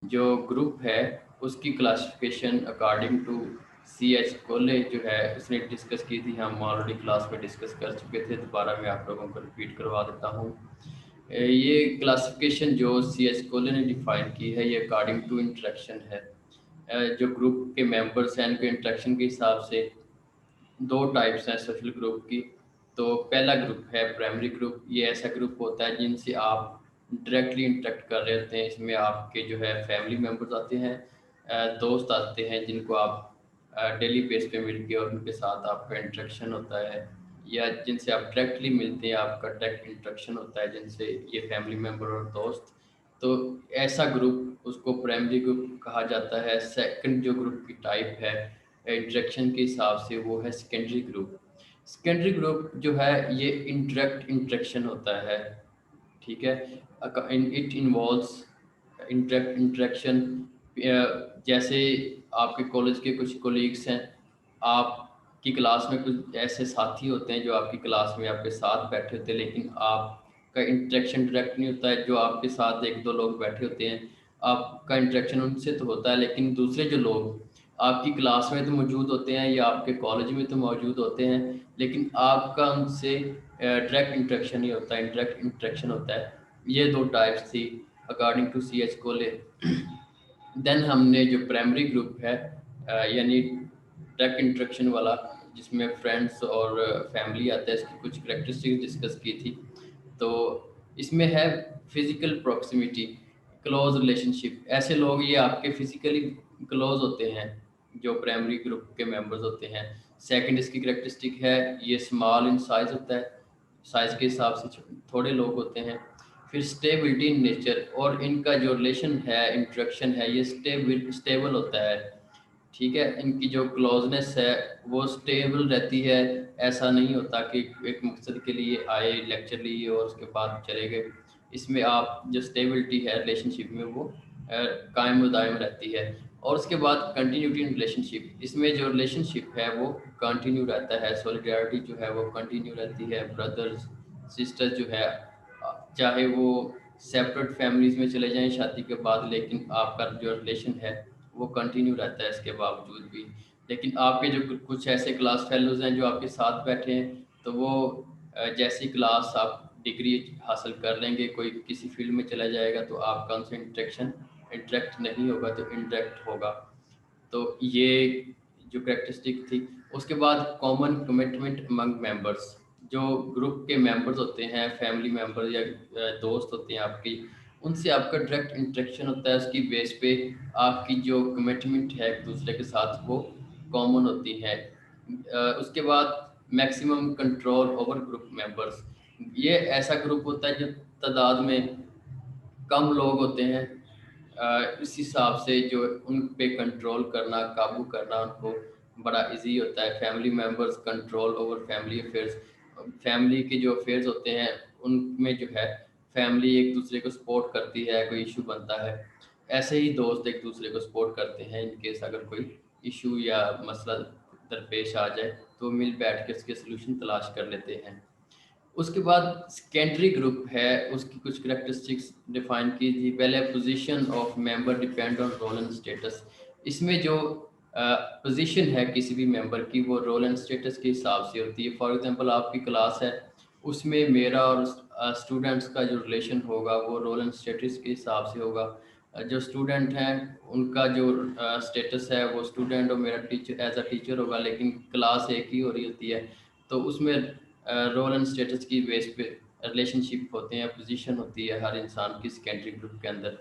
जो ग्रुप है उसकी classification according to C H Cooley जो है उसने डिस्कस की थी। हम ऑलरेडी क्लास में डिस्कस कर चुके थे, दोबारा मैं आप लोगों को रिपीट करवा देता हूँ। ये क्लासिफिकेशन जो सी एच कोले ने डिफाइन की है ये अकॉर्डिंग टू इंटरेक्शन है। जो ग्रुप के मेंबर्स हैं उनके इंटरेक्शन के हिसाब से दो टाइप्स हैं सोशल ग्रुप की। तो पहला ग्रुप है प्राइमरी ग्रुप। ये ऐसा ग्रुप होता है जिनसे आप डायरेक्टली इंटरेक्ट कर रहे होते हैं। इसमें आपके जो है फैमिली मेम्बर्स आते हैं, दोस्त आते हैं जिनको आप डेली बेस पे मिल के और उनके साथ आपका इंटरेक्शन होता है, या जिनसे आप डायरेक्टली मिलते हैं आपका डायरेक्ट इंटरेक्शन होता है जिनसे ये फैमिली मेम्बर और दोस्त। तो ऐसा ग्रुप उसको प्राइमरी ग्रुप कहा जाता है। सेकंड जो ग्रुप की टाइप है इंटरेक्शन के हिसाब से वो है सेकेंडरी ग्रुप। सेकेंडरी ग्रुप जो है ये इंटरेक्ट इंटरेक्शन होता है, ठीक है। It involves interact interaction. जैसे आपके कॉलेज के कुछ कोलीग्स हैं, आपकी क्लास में कुछ ऐसे साथी होते हैं जो आपकी क्लास में आपके साथ बैठे होते हैं, लेकिन आपका इंटरेक्शन डायरेक्ट नहीं होता है। जो आपके साथ एक दो लोग बैठे होते हैं आपका इंटरेक्शन उनसे तो होता है, लेकिन दूसरे जो लोग आपकी क्लास में तो मौजूद होते हैं या आपके कॉलेज में तो मौजूद होते हैं, लेकिन आपका उनसे डायरेक्ट इंटरेक्शन नहीं होता, इंटरेक्ट इंटरेक्शन होता है। ये दो टाइप्स थी अकॉर्डिंग टू सी एच कोले। देन हमने जो प्राइमरी ग्रुप है यानी डायरेक्ट इंटरेक्शन वाला जिसमें फ्रेंड्स और फैमिली आता है, इसकी कुछ करेक्टरिस्टिक्स डिस्कस की थी। तो इसमें है फिजिकल प्रॉक्सिमिटी, क्लोज रिलेशनशिप। ऐसे लोग ये आपके फिजिकली क्लोज होते हैं जो प्राइमरी ग्रुप के मेंबर्स होते हैं। सेकंड इसकी करेक्टरिस्टिक है ये स्मॉल इन साइज होता है, साइज के हिसाब से थोड़े लोग होते हैं। फिर स्टेबिलिटी इन नेचर, और इनका जो रिलेशन है इंट्रैक्शन है ये स्टेबल होता है, ठीक है। इनकी जो क्लोजनेस है वो स्टेबल रहती है। ऐसा नहीं होता कि एक मकसद के लिए आए, लेक्चर लिए और उसके बाद चले गए। इसमें आप जो स्टेबिलिटी है रिलेशनशिप में वो कायम व दायम रहती है। और उसके बाद कंटिन्यूटी इन रिलेशनशिप, इसमें जो रिलेशनशिप है वो कंटिन्यू रहता है। सॉलिडारिटी जो है वो कंटिन्यू रहती है। ब्रदर्स सिस्टर्स जो है चाहे वो सेपरेट फैमिलीज में चले जाएं शादी के बाद, लेकिन आपका जो रिलेशन है वो कंटिन्यू रहता है इसके बावजूद भी। लेकिन आपके जो कुछ ऐसे क्लास फेलोज हैं जो आपके साथ बैठे हैं, तो वो जैसी क्लास आप डिग्री हासिल कर लेंगे, कोई किसी फील्ड में चला जाएगा तो आपका उनसे इंटरेक्ट नहीं होगा तो इंटरेक्ट होगा। तो ये जो करेक्टरिस्टिक थी। उसके बाद कॉमन कमिटमेंट अमंग मेंबर्स, जो ग्रुप के मेंबर्स होते हैं फैमिली मेंबर या दोस्त होते हैं आपकी, उनसे आपका डायरेक्ट इंटरेक्शन होता है। उसकी बेस पे आपकी जो कमिटमेंट है एक दूसरे के साथ वो कॉमन होती है। उसके बाद maximum control over group members, ये ऐसा ग्रुप होता है जो तादाद में कम लोग होते हैं। इस हिसाब से जो उन पे कंट्रोल करना, काबू करना उनको बड़ा इजी होता है। Family members control over family affairs, family के जो अफेयर्स होते हैं उनमें जो है फैमिली एक दूसरे को सपोर्ट करती है, कोई इशू बनता है ऐसे ही दोस्त एक दूसरे को सपोर्ट करते हैं। इनकेस अगर कोई इशू या मसला दरपेश आ जाए तो मिल बैठ के उसके सोल्यूशन तलाश कर लेते हैं। उसके बाद सेकेंडरी ग्रुप है, उसकी कुछ करेक्टरिस्टिक्स डिफाइन की थी पहले। Position of member depend on roll and status, इसमें जो पोजीशन है किसी भी मेंबर की वो रोल एंड स्टेटस के हिसाब से होती है। फॉर एग्जांपल आपकी क्लास है, उसमें मेरा और स्टूडेंट्स का जो रिलेशन होगा वो रोल एंड स्टेटस के हिसाब से होगा। जो स्टूडेंट हैं उनका जो स्टेटस है वो स्टूडेंट और मेरा टीचर एज अ टीचर होगा, लेकिन क्लास एक ही हो रही होती है। तो उसमें रोल एंड स्टेटस की बेस पे रिलेशनशिप होते हैं, पोजीशन होती है हर इंसान की सेकेंडरी ग्रुप के अंदर।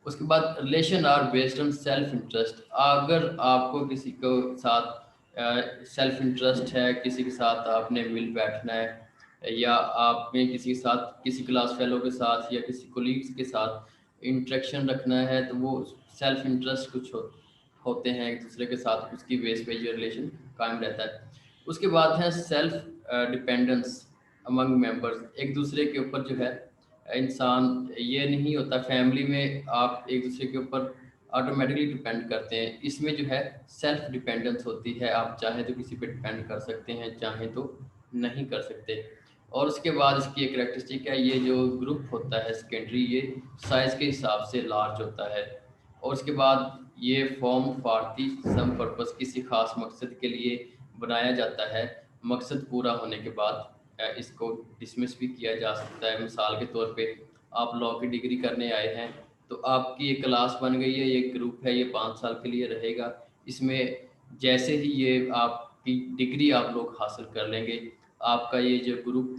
उसके बाद relation are based on self interest, अगर आपको किसी को साथ सेल्फ इंटरेस्ट है, किसी के साथ आपने मिल बैठना है या आपने किसी के साथ किसी क्लास फेलो के साथ या किसी कोलीग्स के साथ इंटरेक्शन रखना है, तो वो सेल्फ इंटरेस्ट कुछ होते हैं एक दूसरे के साथ, उसकी बेस पे ये रिलेशन कायम रहता है। उसके बाद है सेल्फ डिपेंडेंस अमंग मेंबर्स, एक दूसरे के ऊपर जो है इंसान ये नहीं होता फैमिली में आप एक दूसरे के ऊपर ऑटोमेटिकली डिपेंड करते हैं। इसमें जो है सेल्फ डिपेंडेंस होती है, आप चाहे तो किसी पे डिपेंड कर सकते हैं, चाहे तो नहीं कर सकते। और उसके बाद इसकी एक करेक्टरिस्टिक है, ये जो ग्रुप होता है सेकेंडरी ये साइज के हिसाब से लार्ज होता है। और उसके बाद ये फॉर्म फारती सम पर्पस किसी खास मकसद के लिए बनाया जाता है। मकसद पूरा होने के बाद इसको डिसमिस भी किया जा सकता है। मिसाल के तौर पे आप लॉ की डिग्री करने आए हैं, तो आपकी एक क्लास बन गई है, ये ग्रुप है, ये 5 साल के लिए रहेगा। इसमें जैसे ही ये आपकी डिग्री आप लोग हासिल कर लेंगे, आपका ये जो ग्रुप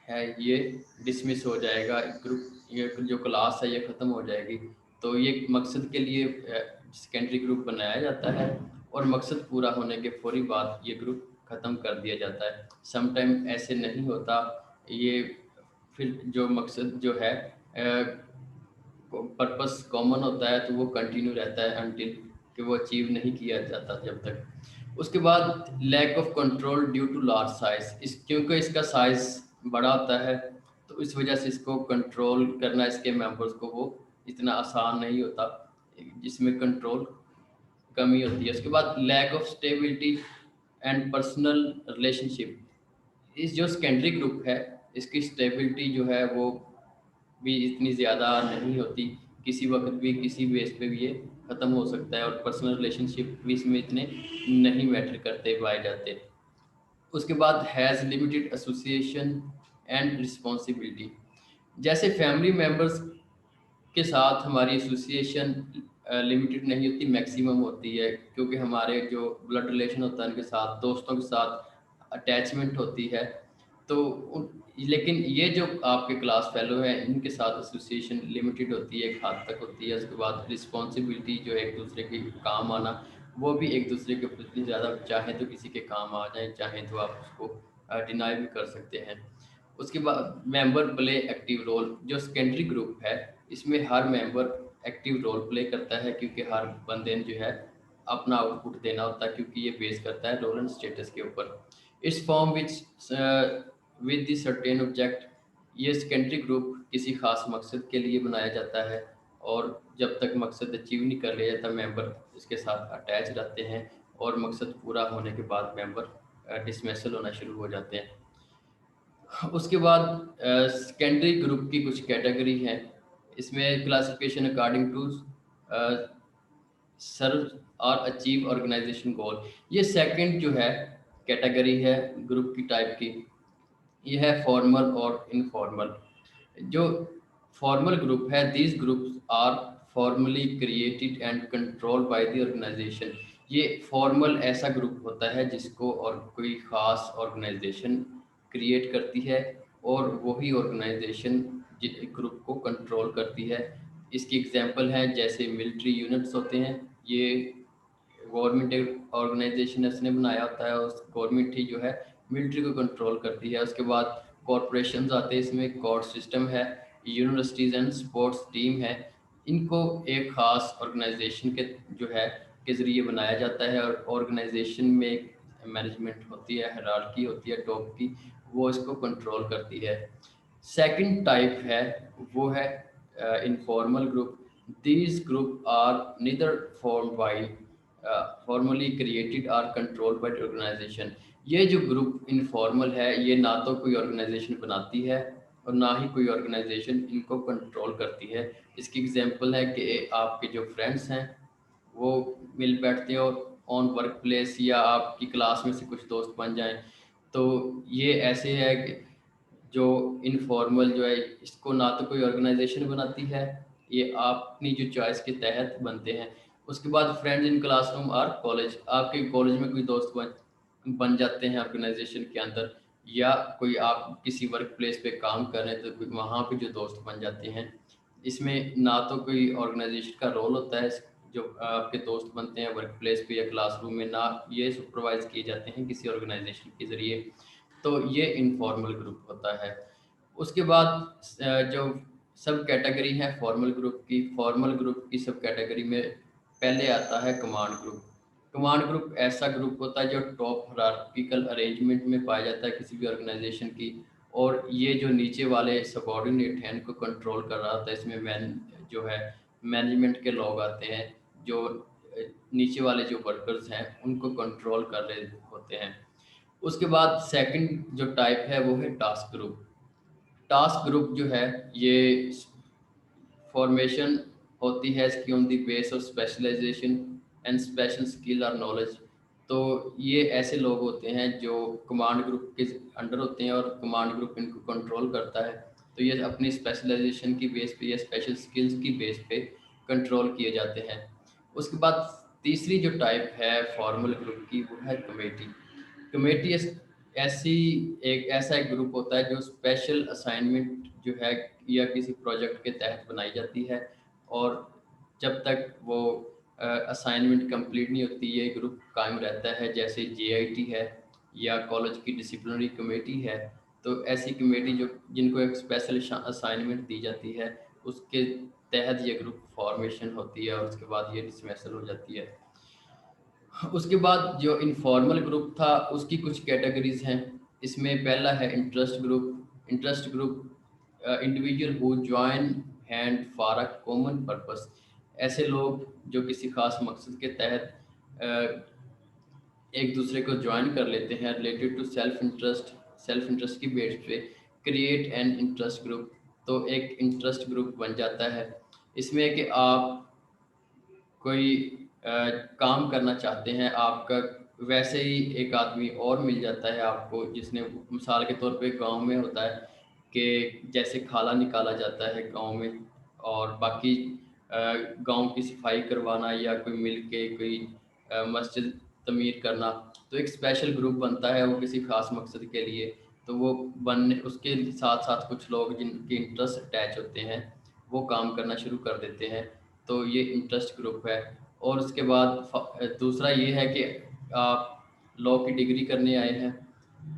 है ये डिसमिस हो जाएगा। ग्रुप ये जो क्लास है ये ख़त्म हो जाएगी। तो ये मकसद के लिए सेकेंडरी ग्रुप बनाया जाता है, और मकसद पूरा होने के फौरी बाद ये ग्रुप ख़त्म कर दिया जाता है। सम टाइम ऐसे नहीं होता, ये फिर जो मकसद जो है पर्पस कॉमन होता है, तो वो कंटिन्यू रहता है अनटिल कि वो अचीव नहीं किया जाता जब तक। उसके बाद lack of control due to large size, इस क्योंकि इसका साइज बड़ा होता है, तो इस वजह से इसको कंट्रोल करना इसके मेंबर्स को वो इतना आसान नहीं होता, जिसमें कंट्रोल कमी होती है। उसके बाद lack of stability and personal relationship, इस जो सेकेंडरी ग्रुप है इसकी स्टेबिलिटी जो है वो भी इतनी ज़्यादा नहीं होती, किसी वक्त भी किसी बेस पे भी ये ख़त्म हो सकता है, और पर्सनल रिलेशनशिप भी इसमें इतने नहीं मैटर करते पाए जाते। उसके बाद has limited association and responsibility, जैसे फैमिली मेम्बर्स के साथ हमारी एसोसिएशन लिमिटेड नहीं होती, मैक्सिमम होती है, क्योंकि हमारे जो ब्लड रिलेशन होता है उनके साथ, दोस्तों के साथ अटैचमेंट होती है। तो लेकिन ये जो आपके क्लास फेलो हैं इनके साथ एसोसिएशन लिमिटेड होती है, एक हद तक होती है। उसके बाद रिस्पॉन्सिबिलिटी जो है एक दूसरे के काम आना, वो भी एक दूसरे के प्रति ज़्यादा, चाहे तो किसी के काम आ जाए, चाहे तो आप उसको डिनाई भी कर सकते हैं। उसके बाद मेंबर प्ले एक्टिव रोल, जो सेकेंडरी ग्रुप है इसमें हर मेंबर एक्टिव रोल प्ले करता है, क्योंकि हर बंदे ने जो है अपना आउटपुट देना होता है, क्योंकि ये बेस करता है रोल एंड स्टेटस के ऊपर। इस form which with the certain object, ये सेकेंडरी ग्रुप किसी खास मकसद के लिए बनाया जाता है, और जब तक मकसद अचीव नहीं कर लिया जाता मेंबर इसके साथ अटैच रहते हैं, और मकसद पूरा होने के बाद मेंबर डिसमिसल होना शुरू हो जाते हैं। उसके बाद सेकेंडरी ग्रुप की कुछ कैटेगरी हैं, इसमें क्लासिफिकेशन अकॉर्डिंग टू सर्व और अचीव ऑर्गेनाइजेशन गोल। ये सेकंड जो है कैटेगरी है ग्रुप की टाइप की, ये है फॉर्मल और इनफॉर्मल। जो फॉर्मल ग्रुप है, these groups are formally created and controlled by the organization. ये फॉर्मल ऐसा ग्रुप होता है जिसको और कोई ख़ास ऑर्गेनाइजेशन क्रिएट करती है, और वही ऑर्गेनाइजेशन ग्रुप को कंट्रोल करती है। इसकी एग्जांपल है जैसे मिलिट्री यूनिट्स होते हैं, ये गवर्नमेंट ऑर्गेनाइजेशन इसने बनाया होता है, उस गवर्नमेंट ही जो है मिलिट्री को कंट्रोल करती है। उसके बाद कॉरपोरेशन आते हैं, इसमें कोर्ट सिस्टम है, यूनिवर्सिटीज़ एंड स्पोर्ट्स टीम है। इनको एक ख़ास ऑर्गेनाइजेशन के जो है के ज़रिए बनाया जाता है, और ऑर्गेनाइजेशन में एक मैनेजमेंट होती है, हायरार्की होती है टॉप की, वो इसको कंट्रोल करती है। सेकंड टाइप है वो है informal group. These group are neither formed by formally created or controlled by organization. ये जो ग्रुप इनफॉर्मल है, ये ना तो कोई ऑर्गेनाइजेशन बनाती है, और ना ही कोई ऑर्गेनाइजेशन इनको कंट्रोल करती है। इसकी एग्जांपल है कि आपके जो फ्रेंड्स हैं वो मिल बैठते हो ऑन वर्क प्लेस, या आपकी क्लास में से कुछ दोस्त बन जाएं। तो ये ऐसे है कि जो इनफॉर्मल जो है इसको ना तो कोई ऑर्गेनाइजेशन बनाती है, ये आप अपनी जो चॉइस के तहत बनते हैं। उसके बाद फ्रेंड्स इन क्लासरूम और कॉलेज, आपके कॉलेज में कोई दोस्त बन जाते हैं ऑर्गेनाइजेशन के अंदर, या कोई आप किसी वर्क प्लेस पे काम कर रहे हैं तो वहाँ पे जो दोस्त बन जाते हैं। इसमें ना तो कोई ऑर्गेनाइजेशन का रोल होता है, जो आपके दोस्त बनते हैं वर्क प्लेस पे या क्लासरूम में, ना ये सुपरवाइज किए जाते हैं किसी ऑर्गेनाइजेशन के ज़रिए। तो ये इनफॉर्मल ग्रुप होता है। उसके बाद जो सब कैटेगरी है फॉर्मल ग्रुप की, फॉर्मल ग्रुप की सब कैटेगरी में पहले आता है कमांड ग्रुप। कमांड ग्रुप ऐसा ग्रुप होता है जो टॉप हायरार्किकल अरेंजमेंट में पाया जाता है किसी भी ऑर्गेनाइजेशन की, और ये जो नीचे वाले सबॉर्डिनेट हैं इनको कंट्रोल कर रहा होता है। इसमें जो है मैनेजमेंट के लोग आते हैं, जो नीचे वाले जो वर्कर्स हैं उनको कंट्रोल कर रहे होते हैं। उसके बाद सेकंड जो टाइप है वो है टास्क ग्रुप। टास्क ग्रुप जो है ये फॉर्मेशन होती है इसकी on the basis of specialization and special skill और नॉलेज। तो ये ऐसे लोग होते हैं जो कमांड ग्रुप के अंडर होते हैं और कमांड ग्रुप इनको कंट्रोल करता है। तो ये अपनी स्पेशलाइजेशन की बेस पे या स्पेशल स्किल्स की बेस पे कंट्रोल किए जाते हैं। उसके बाद तीसरी जो टाइप है फॉर्मल ग्रुप की वो है कमेटी। कमेटी ऐसी एक ऐसा एक ग्रुप होता है जो स्पेशल असाइनमेंट जो है या किसी प्रोजेक्ट के तहत बनाई जाती है, और जब तक वो असाइनमेंट कंप्लीट नहीं होती ये ग्रुप कायम रहता है। जैसे जेआईटी है या कॉलेज की डिसिप्लिनरी कमेटी है। तो ऐसी कमेटी जो जिनको एक स्पेशल असाइनमेंट दी जाती है उसके तहत ये ग्रुप फॉर्मेशन होती है और उसके बाद ये डिसमिसल हो जाती है। उसके बाद जो इनफॉर्मल ग्रुप था उसकी कुछ कैटेगरीज हैं। इसमें पहला है interest group. Interest group individual who join hand for a common purpose. ऐसे लोग जो किसी खास मकसद के तहत एक दूसरे को ज्वाइन कर लेते हैं रिलेटेड टू सेल्फ इंटरेस्ट की बेस पे क्रिएट एन इंटरेस्ट ग्रुप। तो एक इंटरेस्ट ग्रुप बन जाता है। इसमें कि आप कोई काम करना चाहते हैं, आपका वैसे ही एक आदमी और मिल जाता है आपको जिसने, मिसाल के तौर पे गांव में होता है कि जैसे खाला निकाला जाता है गांव में, और बाकी गांव की सफाई करवाना या कोई मिल के कोई मस्जिद तमीर करना। तो एक स्पेशल ग्रुप बनता है वो किसी खास मकसद के लिए। तो वो बनने उसके साथ साथ कुछ लोग जिनके इंटरेस्ट अटैच होते हैं वो काम करना शुरू कर देते हैं। तो ये इंटरेस्ट ग्रुप है। और उसके बाद दूसरा ये है कि आप लॉ की डिग्री करने आए हैं,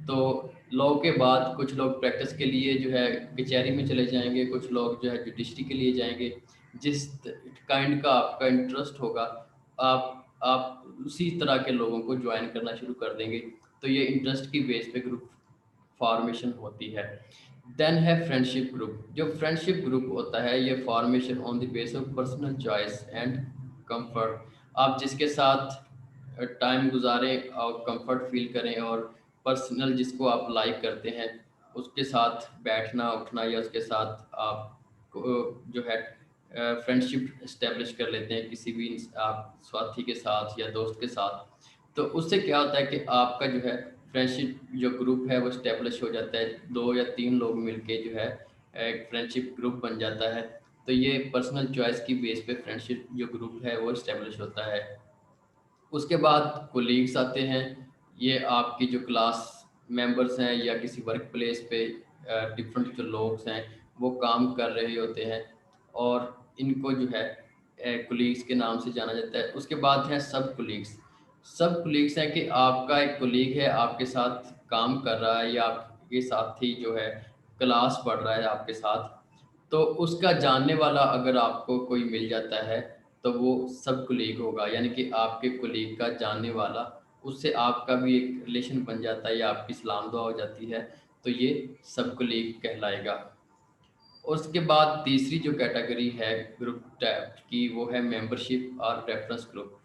तो लॉ के बाद कुछ लोग प्रैक्टिस के लिए जो है कचहरी में चले जाएंगे, कुछ लोग जो है जुडिशरी के लिए जाएंगे। जिस काइंड का आपका इंटरेस्ट होगा आप उसी तरह के लोगों को ज्वाइन करना शुरू कर देंगे। तो ये इंटरेस्ट की बेस पे ग्रुप फॉर्मेशन होती है। देन है फ्रेंडशिप ग्रुप। जो फ्रेंडशिप ग्रुप होता है ये formation on the basis of personal choice and comfort. आप जिसके साथ टाइम गुजारें और कंफर्ट फील करें, और पर्सनल जिसको आप लाइक करते हैं उसके साथ बैठना उठना, या उसके साथ आप जो है फ्रेंडशिप इस्टेब्लिश कर लेते हैं किसी भी आप साथी के साथ या दोस्त के साथ। तो उससे क्या होता है कि आपका जो है फ्रेंडशिप जो ग्रुप है वो इस्टेब्लिश हो जाता है। 2 या 3 लोग मिलके जो है एक फ्रेंडशिप ग्रुप बन जाता है। तो ये पर्सनल चॉइस की बेस पे फ्रेंडशिप जो ग्रुप है वो इस्टेब्लिश होता है। उसके बाद कोलीग्स आते हैं। ये आपकी जो क्लास मेंबर्स हैं या किसी वर्क प्लेस पे डिफरेंट जो लोग हैं वो काम कर रहे होते हैं, और इनको जो है कोलीग्स के नाम से जाना जाता है। उसके बाद है सब कोलीग्स। सब कोलीग्स हैं कि आपका एक कोलीग है आपके साथ काम कर रहा है या आपके साथी जो है क्लास पढ़ रहा है आपके साथ। तो उसका जानने वाला अगर आपको कोई मिल जाता है तो वो सब कोलीग होगा, यानी कि आपके कोलीग का जानने वाला, उससे आपका भी एक रिलेशन बन जाता है या आपकी सलाम दुआ हो जाती है। तो ये सब कोलीग कहलाएगा। और उसके बाद तीसरी जो कैटेगरी है ग्रुप टैब की वो है मेंबरशिप और रेफरेंस ग्रुप।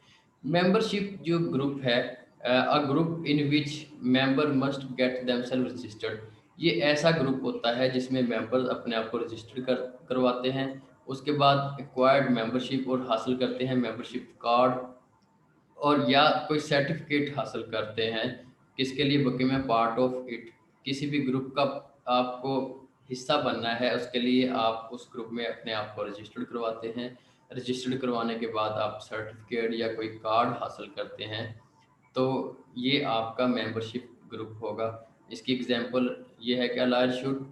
मेंबरशिप जो ग्रुप है a group in which member must get themselves registered. ये ऐसा ग्रुप होता है जिसमें मेंबर्स अपने आप को रजिस्टर करवाते हैं। उसके बाद एक्वायर्ड मेंबरशिप और हासिल करते हैं मेंबरशिप कार्ड, और या कोई सर्टिफिकेट हासिल करते हैं किसके लिए, become a part of it. किसी भी ग्रुप का आपको हिस्सा बनना है उसके लिए आप उस ग्रुप में अपने आप को रजिस्टर्ड करवाते हैं। रजिस्टर्ड करवाने के बाद आप सर्टिफिकेट या कोई कार्ड हासिल करते हैं। तो ये आपका मेंबरशिप ग्रुप होगा। इसकी एग्जांपल ये है कि अलायर शुड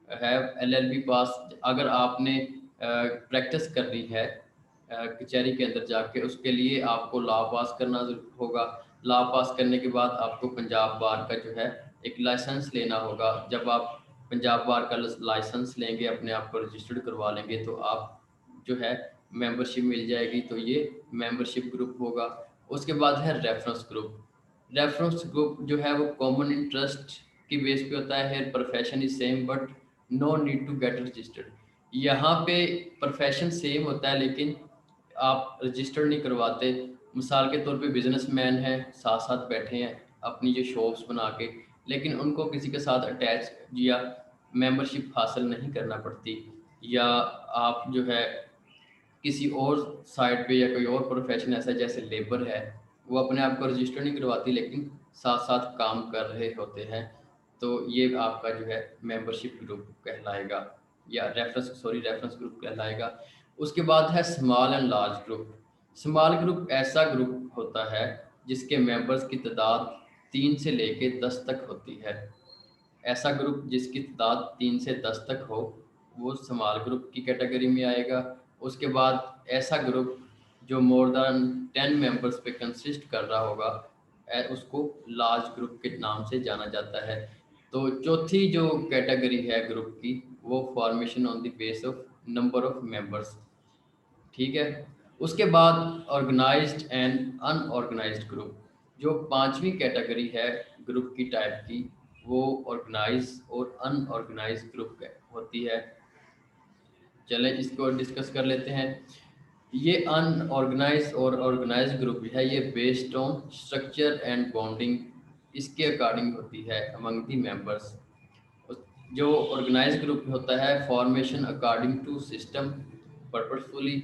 हैव एलएलबी पास। अगर आपने प्रैक्टिस करनी है कचहरी के अंदर जाके, उसके लिए आपको लॉ पास करना होगा। लॉ पास करने के बाद आपको पंजाब बार का जो है एक लाइसेंस लेना होगा। जब आप पंजाब बार का लाइसेंस लेंगे, अपने आप को रजिस्टर्ड करवा लेंगे, तो आप जो है मेंबरशिप मिल जाएगी। तो ये मेंबरशिप ग्रुप होगा। उसके बाद है रेफरेंस ग्रुप। रेफरेंस ग्रुप जो है वो कॉमन इंटरेस्ट की बेस पे होता है। Profession is same but no need to get registered. यहाँ पे प्रोफेशन सेम होता है लेकिन आप रजिस्टर नहीं करवाते। मिसाल के तौर पे बिजनेसमैन हैं साथ साथ बैठे हैं अपनी जो शॉप्स बना के, लेकिन उनको किसी के साथ अटैच या मेंबरशिप हासिल नहीं करना पड़ती। या आप जो है किसी और साइड पे या कोई और प्रोफेशन ऐसा जैसे लेबर है, वो अपने आप को रजिस्टर नहीं करवाती लेकिन साथ साथ काम कर रहे होते हैं, तो ये आपका जो है मेंबरशिप ग्रुप कहलाएगा, या रेफरेंस ग्रुप कहलाएगा। उसके बाद है small and large group. Small group ऐसा ग्रुप होता है जिसके मेंबर्स की तादाद 3 से लेके 10 तक होती है। ऐसा ग्रुप जिसकी तादाद 3 से 10 तक हो, वो स्मॉल ग्रुप की कैटेगरी में आएगा। उसके बाद ऐसा ग्रुप जो मोर देन 10 मेंबर्स पे कंसिस्ट कर रहा होगा, उसको लार्ज ग्रुप के नाम से जाना जाता है। तो चौथी जो कैटेगरी है ग्रुप की, वो formation on the basis of number of members. ठीक है। उसके बाद ऑर्गेनाइज्ड एंड अनऑर्गेनाइज्ड ग्रुप। जो पांचवी कैटेगरी है ग्रुप की टाइप की, वो ऑर्गेनाइज और अनऑर्गेनाइज्ड ग्रुप होती है। चलें इसको डिस्कस कर लेते हैं। ये अनऑर्गेनाइज और ऑर्गेनाइज ग्रुप है, ये based on structure and bonding इसके अकॉर्डिंग होती है अमंग दी मेंबर्स। जो ऑर्गेनाइज ग्रुप होता है, formation according to system, purposefully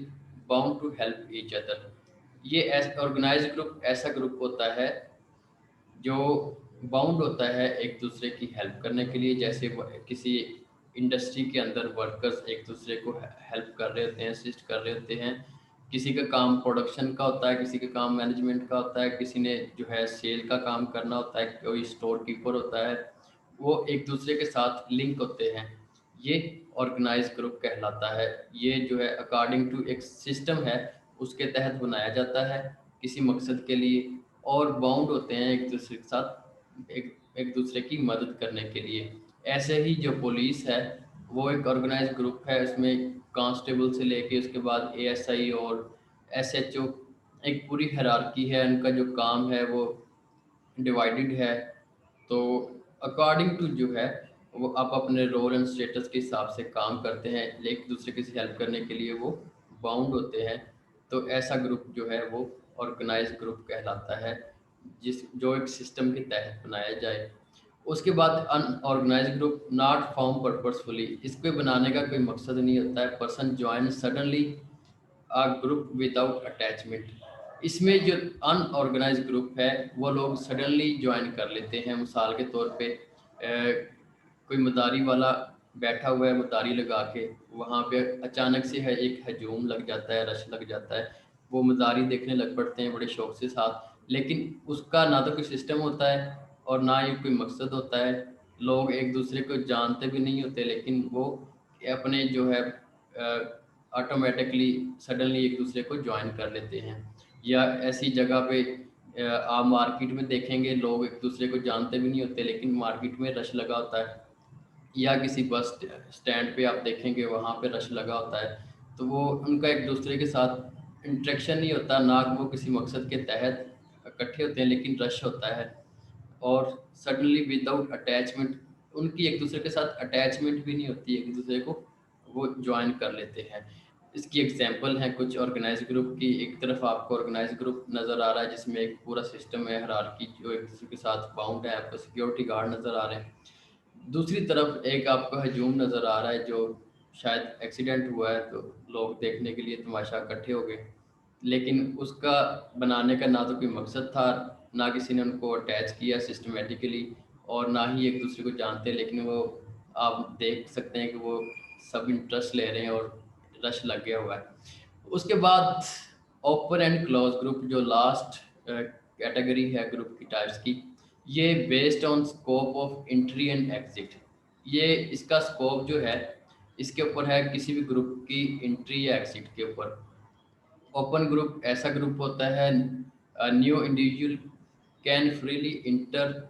bound to help each other. ये ऑर्गेनाइज ग्रुप ऐसा ग्रुप होता है जो बाउंड होता है एक दूसरे की हेल्प करने के लिए। जैसे किसी इंडस्ट्री के अंदर वर्कर्स एक दूसरे को हेल्प कर रहे होते हैं, असिस्ट कर रहे होते हैं। किसी का काम प्रोडक्शन का होता है, किसी का काम मैनेजमेंट का होता है, किसी ने जो है सेल का काम करना होता है, कोई स्टोर कीपर होता है, वो एक दूसरे के साथ लिंक होते हैं। ये ऑर्गेनाइज ग्रुप कहलाता है। ये जो है अकॉर्डिंग टू एक सिस्टम है, उसके तहत बनाया जाता है किसी मकसद के लिए, और बाउंड होते हैं एक दूसरे के साथ, एक दूसरे की मदद करने के लिए। ऐसे ही जो पुलिस है, वो एक ऑर्गेनाइज ग्रुप है। उसमें कांस्टेबल से लेके उसके बाद एएसआई और एसएचओ, एक पूरी हायरार्की है, उनका जो काम है वो डिवाइडेड है। तो अकॉर्डिंग टू जो है, वो आप अपने रोल एंड स्टेटस के हिसाब से काम करते हैं, एक दूसरे की हेल्प करने के लिए वो बाउंड होते हैं। तो ऐसा ग्रुप जो है वो ऑर्गेनाइज ग्रुप कहलाता है, जो एक सिस्टम के तहत बनाया जाए। उसके बाद unorganize group, not form purposefully. इसको बनाने का कोई मकसद नहीं होता है। Person join suddenly a group without attachment. इसमें जो अनऑर्गेनाइज ग्रुप है, वो लोग सडनली ज्वाइन कर लेते हैं। मिसाल के तौर पे कोई मदारी वाला बैठा हुआ है, मदारी लगा के, वहाँ पे अचानक से है एक हजूम लग जाता है, रश लग जाता है, वो मदारी देखने लग पड़ते हैं बड़े शौक से साथ। लेकिन उसका ना तो कोई सिस्टम होता है और ना ही कोई मकसद होता है। लोग एक दूसरे को जानते भी नहीं होते, लेकिन वो अपने जो है ऑटोमेटिकली सडनली एक दूसरे को ज्वाइन कर लेते हैं। या ऐसी जगह पे आप मार्केट में देखेंगे, लोग एक दूसरे को जानते भी नहीं होते लेकिन मार्केट में रश लगा होता है। या किसी बस स्टैंड पे आप देखेंगे, वहाँ पे रश लगा होता है, तो वो उनका एक दूसरे के साथ इंटरेक्शन नहीं होता, ना वो किसी मकसद के तहत इकट्ठे होते हैं, लेकिन रश होता है। और सडनली विदाउट अटैचमेंट, उनकी एक दूसरे के साथ अटैचमेंट भी नहीं होती, एक दूसरे को वो ज्वाइन कर लेते हैं। इसकी एग्जांपल है कुछ ऑर्गेनाइज ग्रुप की। एक तरफ आपको ऑर्गेनाइज ग्रुप नज़र आ रहा है जिसमें एक पूरा सिस्टम है, हायरार्की, जो एक दूसरे के साथ बाउंड है, आपको सिक्योरिटी गार्ड नज़र आ रहे हैं। दूसरी तरफ एक आपको हजूम नज़र आ रहा है, जो शायद एक्सीडेंट हुआ है तो लोग देखने के लिए तमाशा इकट्ठे हो गए, लेकिन उसका बनाने का ना तो कोई मकसद था, ना किसी ने उनको अटैच किया सिस्टमेटिकली, और ना ही एक दूसरे को जानते। लेकिन वो आप देख सकते हैं कि वो सब इंटरेस्ट ले रहे हैं और रश लग गया हुआ है। उसके बाद ओपन एंड क्लोज ग्रुप, जो लास्ट कैटेगरी है ग्रुप की टाइप्स की, ये based on scope of entry and exit. ये इसका स्कोप जो है, इसके ऊपर है किसी भी ग्रुप की एंट्री या एग्जिट के ऊपर। ओपन ग्रुप ऐसा ग्रुप होता है, new individual can freely inter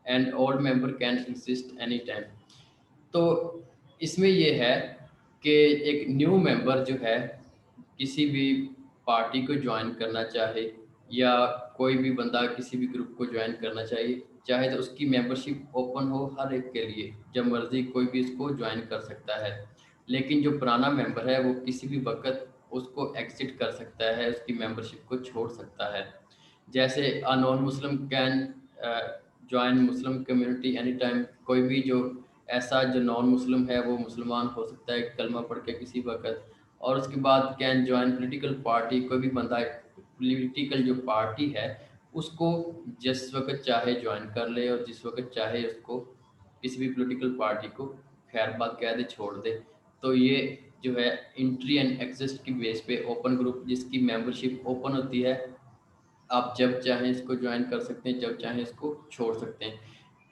and old member can exist any time. तो इसमें ये है कि एक न्यू मेंबर जो है किसी भी पार्टी को ज्वाइन करना चाहे, या कोई भी बंदा किसी भी ग्रुप को ज्वाइन करना चाहिए चाहे, तो उसकी मेंबरशिप ओपन हो हर एक के लिए, जब मर्जी कोई भी इसको ज्वाइन कर सकता है। लेकिन जो पुराना मेंबर है वो किसी भी वक्त उसको एग्जिट कर सकता है, उसकी मेंबरशिप को छोड़ सकता है। जैसे a non Muslim can join Muslim community any time. कोई भी जो ऐसा जो नॉन मुस्लिम है वो मुसलमान हो सकता है कलमा पढ़ के किसी वक्त, और उसके बाद कैन ज्वाइन पॉलिटिकल पार्टी, कोई भी बंदा पॉलिटिकल जो पार्टी है उसको जिस वक्त चाहे ज्वाइन कर ले और जिस वक्त चाहे उसको किसी भी पॉलिटिकल पार्टी को खैर बात कह दे, छोड़ दे। तो ये जो है एंट्री एंड एग्जिस्ट की बेस पे ओपन ग्रुप जिसकी मेंबरशिप ओपन होती है, आप जब चाहें इसको ज्वाइन कर सकते हैं, जब चाहें इसको छोड़ सकते हैं।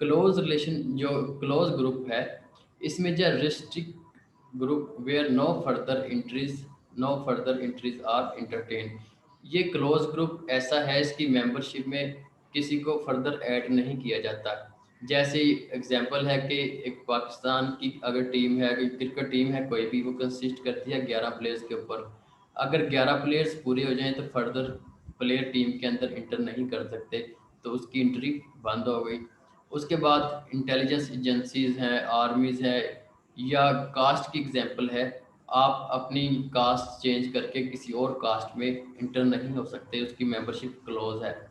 क्लोज रिलेशन जो क्लोज ग्रुप है, इसमें जो restrict group where no further entries are entertain. ये क्लोज ग्रुप ऐसा है इसकी मेंबरशिप में किसी को फर्दर ऐड नहीं किया जाता। जैसे एग्जांपल है कि एक पाकिस्तान की अगर टीम है, अगर क्रिकेट टीम है कोई भी, वो कंसिस्ट करती है 11 प्लेयर्स के ऊपर। अगर 11 प्लेयर्स पूरे हो जाएं तो फर्दर प्लेयर टीम के अंदर इंटर नहीं कर सकते, तो उसकी एंट्री बंद हो गई। उसके बाद इंटेलिजेंस एजेंसीज हैं, आर्मीज है, या कास्ट की एग्जांपल है, आप अपनी कास्ट चेंज करके किसी और कास्ट में इंटर नहीं हो सकते, उसकी मेंबरशिप क्लोज है।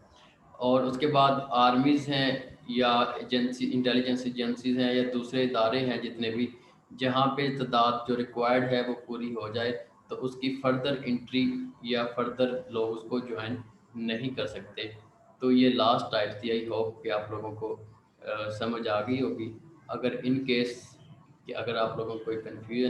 और उसके बाद आर्मीज़ हैं या एजेंसी इंटेलिजेंस एजेंसीज हैं या दूसरे इदारे हैं जितने भी, जहाँ पे तादाद जो रिक्वायर्ड है वो पूरी हो जाए, तो उसकी फ़र्दर एंट्री या फर्दर लोग उसको ज्वाइन नहीं कर सकते। तो ये लास्ट टाइप थी। आई होप कि आप लोगों को समझ आ गई होगी। अगर इन केस कि अगर आप लोगों को कोई कन्फ्यूजन